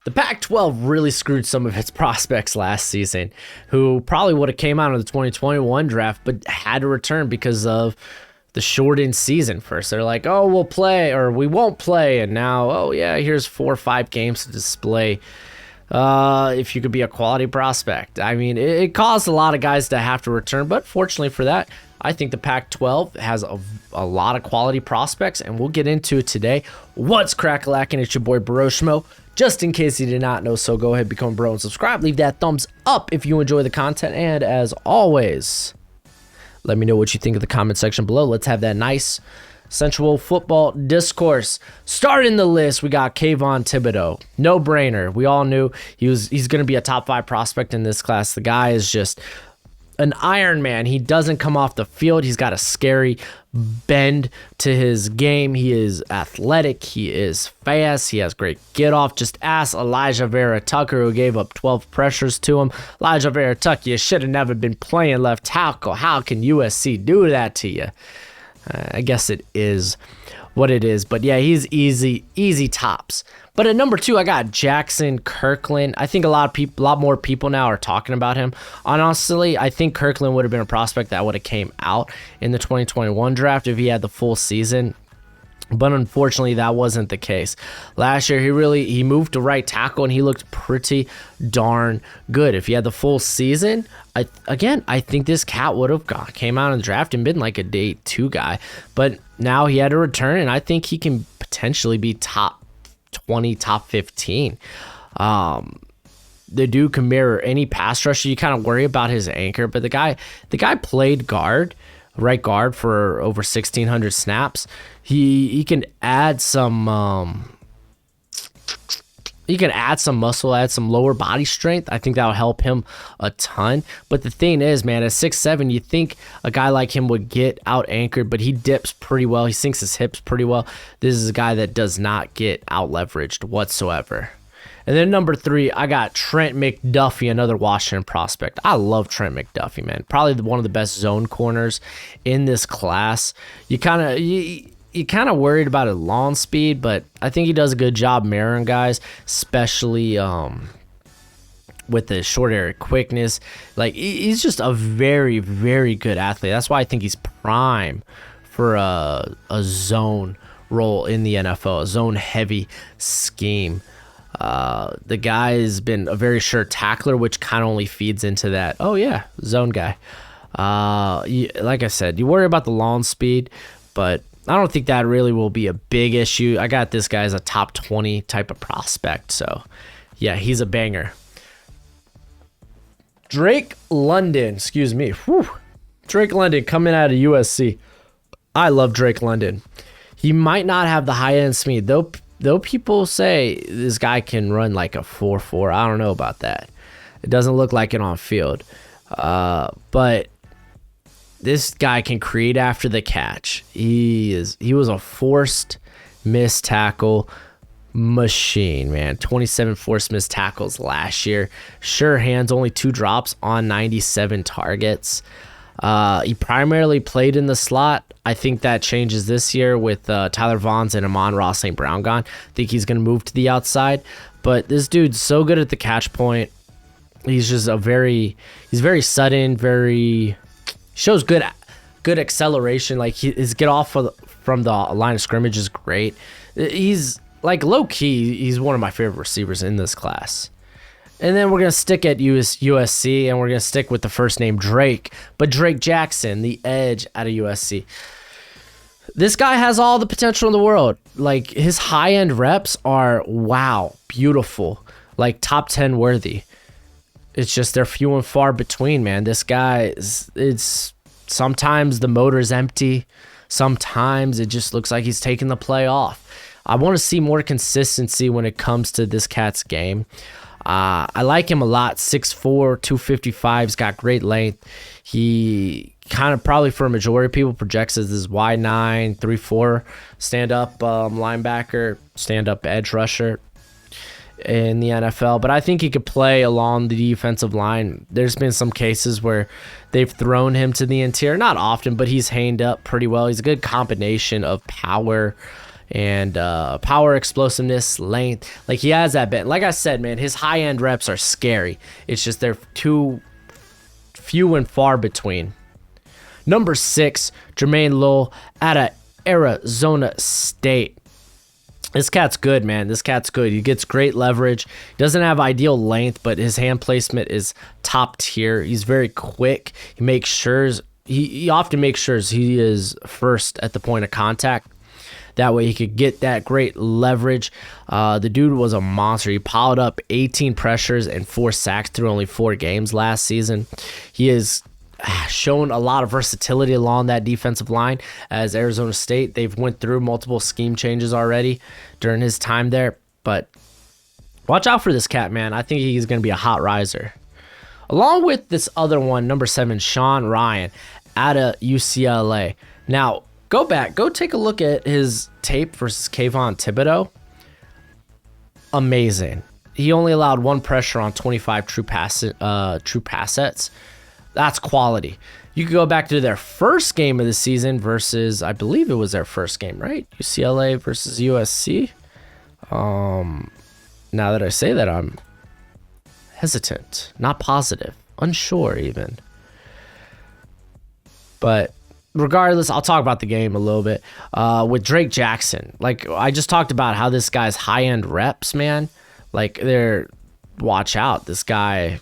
The Pac-12 really screwed some of its prospects last season, who probably would have came out of the 2021 draft, but had to return because of the shortened season. First, they're like, oh, we'll play, or we won't play, and now, oh yeah, here's 4 or 5 games to display if you could be a quality prospect. I mean, it caused a lot of guys to have to return, but fortunately for that, I think the Pac-12 has a lot of quality prospects, and we'll get into it today. What's crack-a-lackin'? It's your boy Broshmo. Just in case you did not know, so go ahead, become a bro and subscribe. Leave that thumbs up if you enjoy the content, and as always, let me know what you think of the comment section below. Let's have that nice, sensual football discourse. Starting the list, we got Kvon Thibodeaux. No-brainer. We all knew he's going to be a top 5 prospect in this class. The guy is just an Iron Man. He doesn't come off the field. He's got a scary bend to his game. He is athletic. He is fast. He has great get off. Just ask Elijah Vera Tucker, who gave up 12 pressures to him. Elijah Vera Tucker, you should have never been playing left tackle. How can USC do that to you? I guess it is what it is. But yeah, he's easy tops. But at number 2, I got Jackson Kirkland. I think a lot more people now are talking about him. Honestly, I think Kirkland would have been a prospect that would have came out in the 2021 draft if he had the full season. But unfortunately, that wasn't the case. Last year, he moved to right tackle, and he looked pretty darn good. If he had the full season, I think this cat would have came out in the draft and been like a day 2 guy. But now he had to return, and I think he can potentially be top 20, top 15. The dude can mirror any pass rusher. You kind of worry about his anchor, but the guy played right guard for over 1,600 snaps. He can add some muscle, add some lower body strength. I think that'll help him a ton. But the thing is, man, at 6'7", you think a guy like him would get out anchored, but he dips pretty well. He sinks his hips pretty well. This is a guy that does not get out leveraged whatsoever. And then number 3, I got Trent McDuffy, another Washington prospect. I love Trent McDuffy, man. Probably one of the best zone corners in this class. You kind of worried about his lawn speed, but I think he does a good job mirroring guys, especially with his short area quickness. Like, he's just a very, very good athlete. That's why I think he's prime for a zone role in the NFL, a zone-heavy scheme. The guy has been a very sure tackler, which kind of only feeds into that, oh yeah, zone guy. Like I said, you worry about the lawn speed, but I don't think that really will be a big issue. I got this guy as a top 20 type of prospect, so yeah, he's a banger. Drake London coming out of USC. I love Drake London. He might not have the high-end speed, though people say this guy can run like a 4.4. I don't know about that. It doesn't look like it on field. But this guy can create after the catch. He was a forced missed tackle machine, man. 27 forced missed tackles last year. Sure hands, only 2 drops on 97 targets. He primarily played in the slot. I think that changes this year with Tyler Vaughns and Amon-Ra St. Brown gone. I think he's going to move to the outside. But this dude's so good at the catch point. He's just he's very sudden, shows good acceleration. Like his get off from the line of scrimmage is great. He's like low key. He's one of my favorite receivers in this class. And then we're gonna stick at USC, and we're gonna stick with the first name Drake, but Drake Jackson, the edge out of USC. This guy has all the potential in the world. Like his high end reps are wow, beautiful, like top 10 worthy. It's just they're few and far between, man. This guy it's sometimes the motor's empty. Sometimes it just looks like he's taking the play off. I want to see more consistency when it comes to this cat's game. I like him a lot. 6'4", 255. He's got great length. He kind of probably for a majority of people projects as this wide 9, 3-4 stand-up linebacker, stand-up edge rusher in the NFL. But I think he could play along the defensive line. There's been some cases where they've thrown him to the interior. Not often, but he's hanged up pretty well. He's a good combination of power and power, explosiveness, length. Like, he has that bit. Like I said, man, his high-end reps are scary. It's just they're too few and far between. Number 6, Jermaine Lowell out of Arizona State. This cat's good, man. This cat's good. He gets great leverage. He doesn't have ideal length, but his hand placement is top tier. He's very quick. He makes sure he often makes sure he is first at the point of contact. That way he could get that great leverage. The dude was a monster. He piled up 18 pressures and 4 sacks through only 4 games last season. He has shown a lot of versatility along that defensive line. As Arizona State, they've went through multiple scheme changes already during his time there. But watch out for this cat, man. I think he's going to be a hot riser. Along with this other one, number 7, Sean Ryan out of UCLA. Now, go take a look at his tape versus Kvon Thibodeaux. Amazing. He only allowed 1 pressure on 25 true pass sets. That's quality. You could go back to their first game of the season versus, I believe it was their first game, right? UCLA versus USC. Now that I say that, I'm hesitant, not positive, unsure even. But regardless, I'll talk about the game a little bit. With Drake Jackson, like I just talked about how this guy's high-end reps, man. Like watch out. This guy,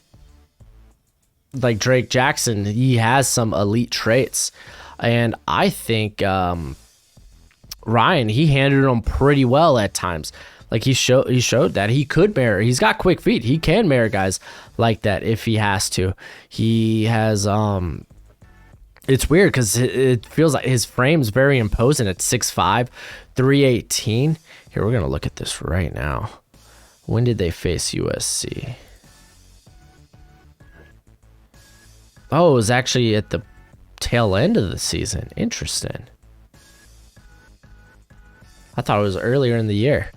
like Drake Jackson, he has some elite traits. And I think Ryan, he handled him pretty well at times. Like he showed that he could marry. He's got quick feet. He can marry guys like that if he has to. He has it's weird because it feels like his frame's very imposing at 6'5", 318. Here, we're gonna look at this right now. When did they face USC? Oh, it was actually at the tail end of the season. Interesting. I thought it was earlier in the year.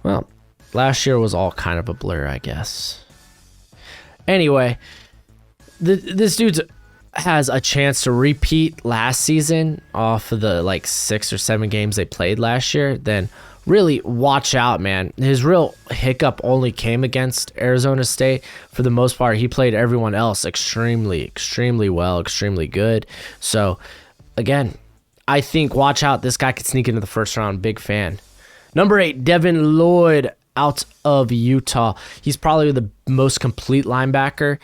Well, last year was all kind of a blur, I guess. Anyway, this dude has a chance to repeat last season off of the like 6 or 7 games they played last year. Then really watch out, man. His real hiccup only came against Arizona State. For the most part, he played everyone else extremely well, extremely good. So, again, I think watch out. This guy could sneak into the first round. Big fan. Number 8, Devin Lloyd out of Utah. He's probably the most complete linebacker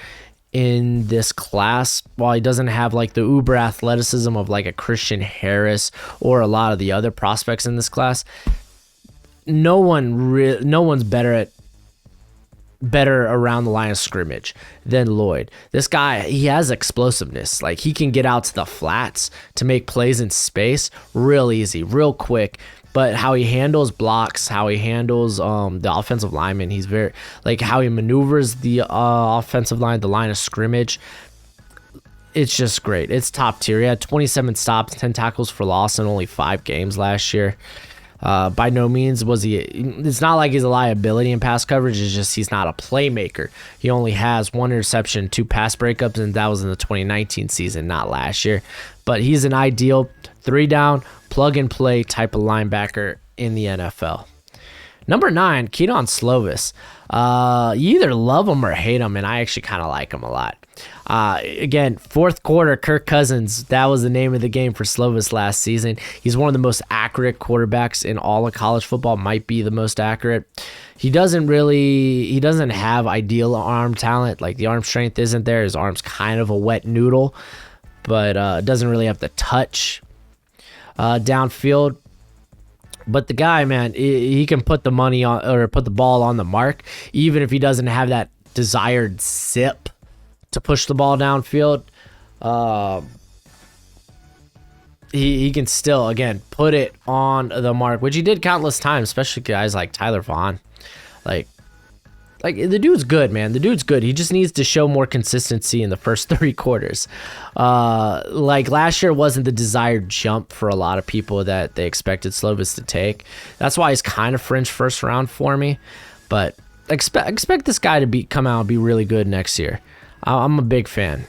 in this class. While he doesn't have like the uber athleticism of like a Christian Harris or a lot of the other prospects in this class, no one's better around the line of scrimmage than Lloyd. This guy, he has explosiveness. Like he can get out to the flats to make plays in space real easy, real quick. But how he handles blocks, how he handles the offensive lineman, he's very, like how he maneuvers the offensive line, the line of scrimmage, it's just great. It's top tier. He had 27 stops, 10 tackles for loss in only 5 games last year. By no means was he, it's not like he's a liability in pass coverage, it's just he's not a playmaker. He only has 1 interception, 2 pass breakups, and that was in the 2019 season, not last year. But he's an ideal 3-down, plug-and-play type of linebacker in the NFL. Number 9, Kedon Slovis. You either love him or hate him, and I actually kind of like him a lot. Again, fourth quarter, Kirk Cousins, that was the name of the game for Slovis last season. He's one of the most accurate quarterbacks in all of college football, might be the most accurate. He doesn't have ideal arm talent. Like the arm strength isn't there. His arm's kind of a wet noodle, but doesn't really have the touch downfield. But the guy, man, he can put the money on or put the ball on the mark, even if he doesn't have that desired zip to push the ball downfield. He can still, again, put it on the mark, which he did countless times, especially guys like Tyler Vaughn. Like the dude's good, man. The dude's good. He just needs to show more consistency in the first 3 quarters. Like last year wasn't the desired jump for a lot of people that they expected Slovis to take. That's why he's kind of fringe first round for me. But expect this guy to come out and be really good next year. I'm a big fan.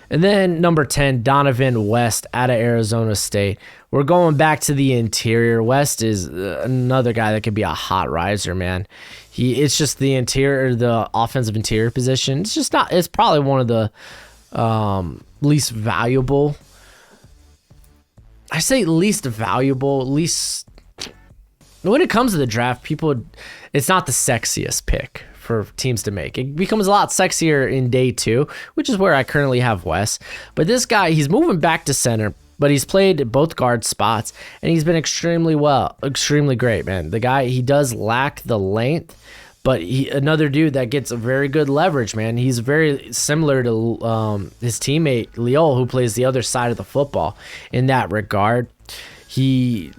And then number 10, Donovan West out of Arizona State. we're going back to the interior. West is another guy that could be a hot riser, man. It's just the interior, the offensive interior position. It's just not. It's probably one of the least valuable. I say least valuable, least. When it comes to the draft, it's not the sexiest pick for teams to make. It becomes a lot sexier in day 2, which is where I currently have Wes. But this guy, he's moving back to center, but he's played both guard spots, and he's been extremely great, man. The guy, he does lack the length, but another dude that gets a very good leverage, man. He's very similar to his teammate, Lowell, who plays the other side of the football in that regard. He's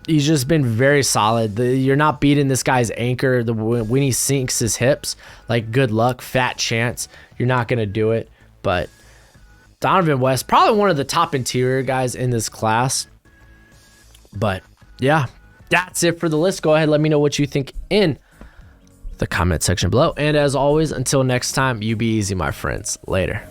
just been very solid. You're not beating this guy's anchor. When he sinks his hips, like, good luck, fat chance. You're not going to do it. But Donovan West, probably one of the top interior guys in this class. But, yeah, that's it for the list. Go ahead, let me know what you think in the comment section below. And as always, until next time, you be easy, my friends. Later.